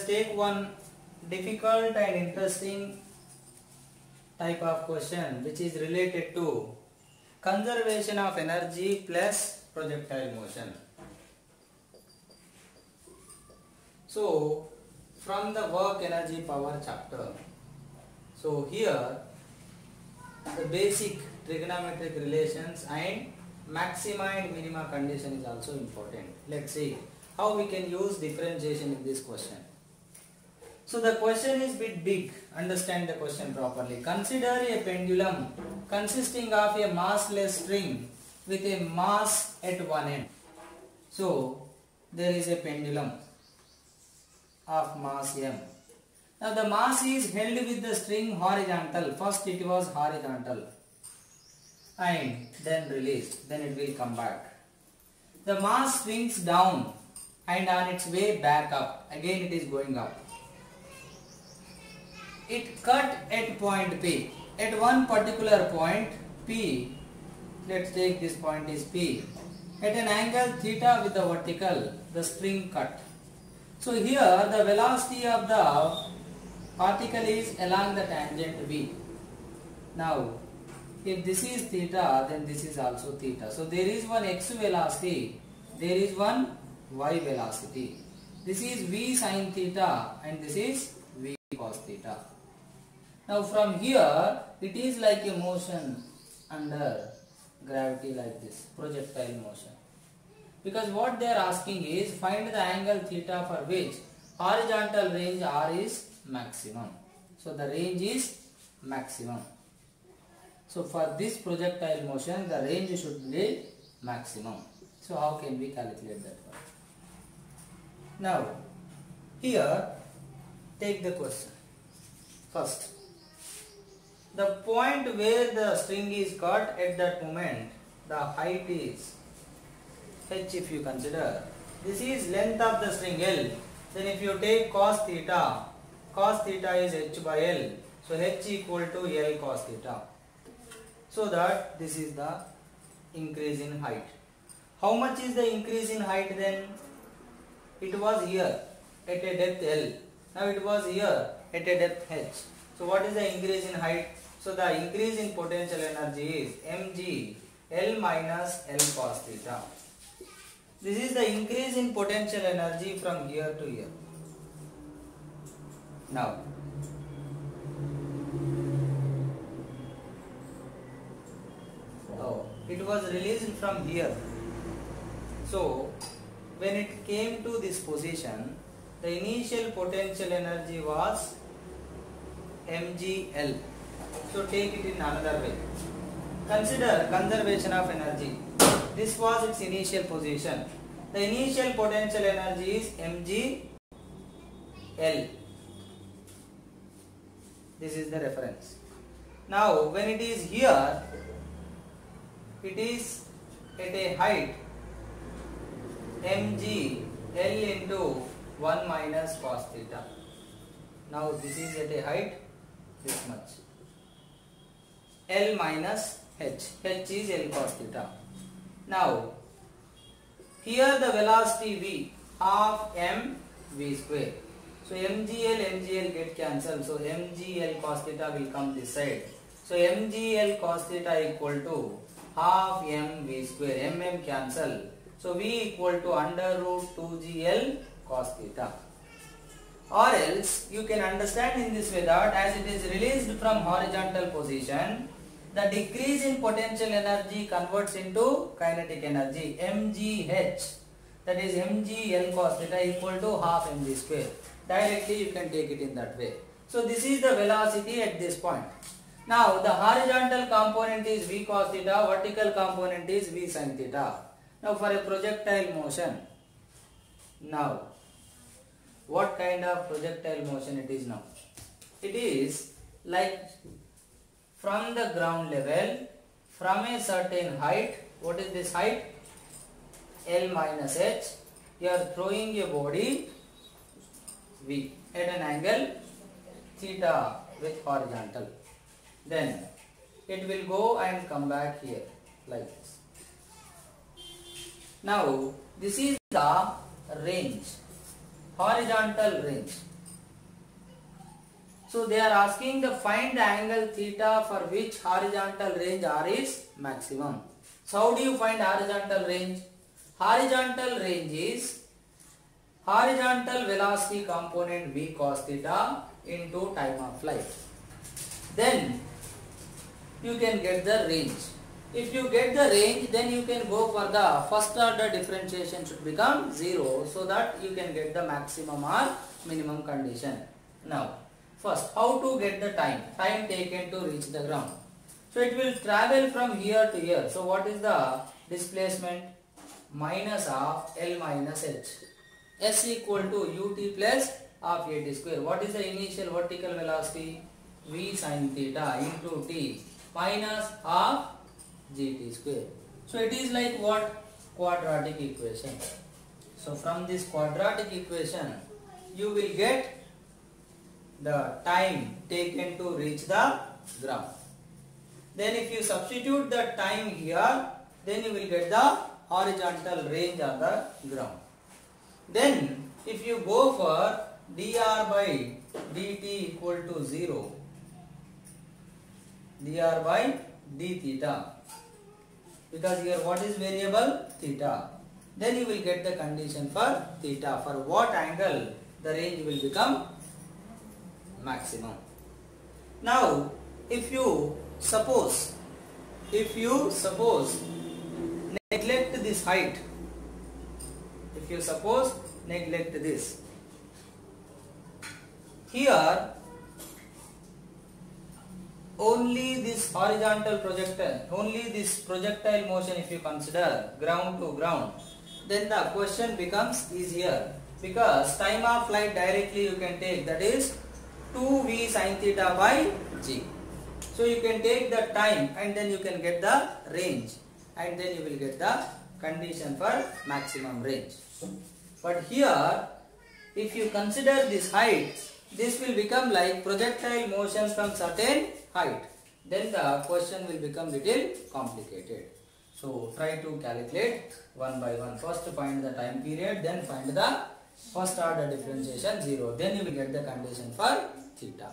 take one difficult and interesting type of question which is related to conservation of energy plus projectile motion. So from the work energy power chapter, so here the basic trigonometric relations and maxima and minima condition is also important. Let's see how we can use differentiation in this question. So the question is bit big. Understand the question properly. Consider a pendulum consisting of a massless string with a mass at one end. So there is a pendulum of mass m. Now the mass is held with the string horizontal. First it was horizontal and then released. Then it will come back. The mass swings down and on its way back up. Again it is going up. It cut at point P. At one particular point P, let's take this point is P. At an angle theta with the vertical, the string cut. So here the velocity of the particle is along the tangent V. Now if this is theta, then this is also theta. So there is one x velocity, there is one y velocity. This is V sin theta and this is V cos theta. Now from here it is like a motion under gravity like this, projectile motion. Because what they are asking is find the angle theta for which horizontal range R is maximum. So the range is maximum. So for this projectile motion the range should be maximum. So how can we calculate that one? Now here take the question. First, the point where the string is cut at that moment, the height is h if you consider. This is length of the string L. Then if you take cos theta is h by L. So h equal to L cos theta. So that this is the increase in height. How much is the increase in height then? It was here at a depth L. Now it was here at a depth h. So what is the increase in height? So the increase in potential energy is mg L minus L cos theta. This is the increase in potential energy from here to here. Now it was released from here. So when it came to this position, the initial potential energy was mgl. So take it in another way. Consider conservation of energy. This was its initial position. The initial potential energy is mgl. This is the reference. Now when it is here, it is at a height mg L into 1 minus cos theta. Now this is at a height this much. L minus h. H is L cos theta. Now here the velocity v half m v square. So mgl get cancelled. So mgl cos theta will come this side. So mgl cos theta equal to half m v square. Mm cancel. So v equal to under root 2gl cos theta. Or else you can understand in this way that as it is released from horizontal position, the decrease in potential energy converts into kinetic energy mgh, that is mgl cos theta equal to half mv square. Directly you can take it in that way. So this is the velocity at this point. Now the horizontal component is v cos theta, vertical component is v sin theta. Now for a projectile motion, now what kind of projectile motion it is now? It is like from the ground level, from a certain height. What is this height? L minus h. You are throwing a body v at an angle theta with horizontal. Then it will go and come back here like this. Now this is the range, horizontal range. So they are asking the find the angle theta for which horizontal range R is maximum. So how do you find horizontal range? Horizontal range is horizontal velocity component v cos theta into time of flight. Then you can get the range. If you get the range, then you can go for the first order differentiation should become 0, so that you can get the maximum or minimum condition. Now, first, how to get the time? Time taken to reach the ground. So it will travel from here to here. So what is the displacement? Minus of L minus H. S equal to ut plus half at square. What is the initial vertical velocity? V sin theta into t minus half gt square. So it is like what? Quadratic equation. So from this quadratic equation, you will get the time taken to reach the ground. Then if you substitute the time here, then you will get the horizontal range of the ground. Then if you go for dr by dt equal to 0, dr by d theta, because here what is variable? Theta. Then you will get the condition for theta, for what angle the range will become maximum. Now if you suppose neglect this height, if you suppose neglect this, here only this horizontal projectile, only this projectile motion if you consider ground to ground, then the question becomes easier, because time of flight directly you can take, that is 2v sin theta by g. So you can take the time and then you can get the range, and then you will get the condition for maximum range. But here if you consider this height, this will become like projectile motion from certain height, then the question will become little complicated. So try to calculate one by one. First find the time period, then find the first order differentiation 0, then you will get the condition for theta.